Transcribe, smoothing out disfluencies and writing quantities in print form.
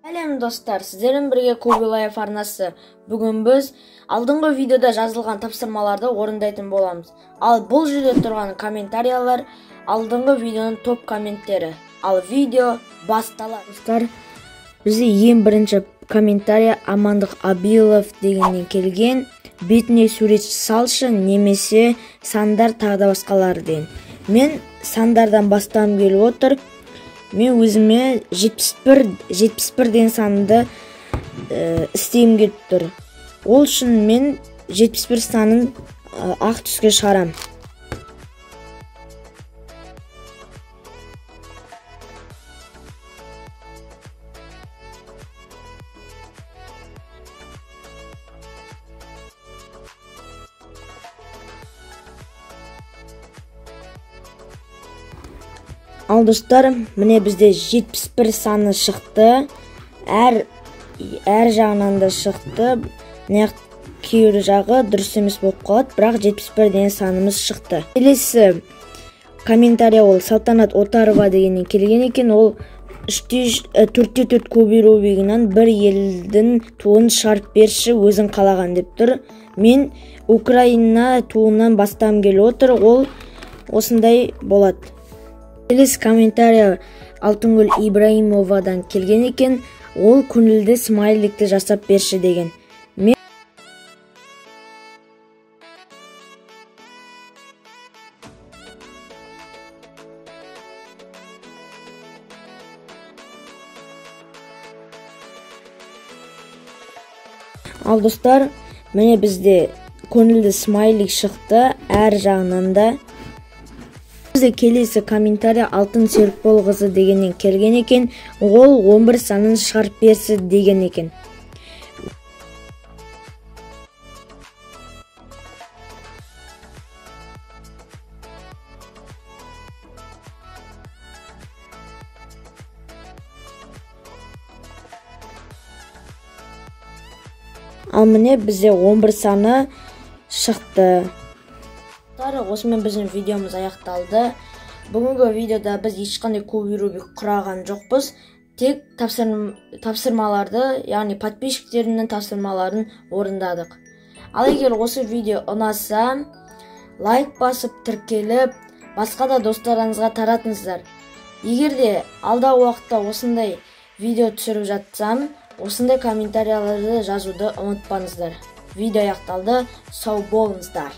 Сәлем достар, сіздермен бірге Кубилаев арнасы. Бүгін біз алдыңғы видеода жазылған тапсырмаларды орындайтын боламыз. Ал бұл жерде тұрған комментариялар алдыңғы видеоның топ комменттері. Ал видео басталады. Достар, бізде ең бірінші комментария Амандық Абилов дегеннен келген. Бетіне сурет салшы, немесе сандар тағда басқалар деген. Мен сандардан бастағым келіп отыр. Мен өзіме 71 деген санды істейім келіп тұр. Ол үшін мен 71 санын ақ түске шығарам. Ал достар, міне бізде 71 саны шықты. Әр жағынан да шықты. Кейбір жағы дұрыс емес болып қалады, бірақ 71 деген санымыз шықты. Келесі комментария ол Салтанат Отарова дегеннен келген екен. Ол 4/4 Куби Рубигінен бір елдің туын шығарып берші, өзің қалаған деп тұр. Мен Украина туынан бастағым келіп отыр. Ол осындай болады. Келесі комментария Алтынгүл Ибраимовадан келген екен. Ол көңілді смайликті жасап берші деген. Ал достар, міне бізде көңілді смайлик шықты әр жағынан да. Бізде келесі комментария Алтын Серікболқызы дегеннен келген екен. Ол 11 санын шығарып берсі деген екен. Ал міне бізде 11 саны шықты. Осымен біздің видеомыз аяқталды. Бүгінгі видеода біз ешқандай Куби Рубик құраған жоқпыз. Тек тапсырмаларды, яғни подписчиктерінің тапсырмаларын орындадық. Ал егер осы видео ұнаса, лайк басып, тіркеліп, басқа да достарыңызға таратыңыздар. Егер де алдағы уақытта осындай видео түсіріп жатсам, осындай комментарияларды жазуды ұмытпаңыздар. Видео аяқталды, сау болыңыздар.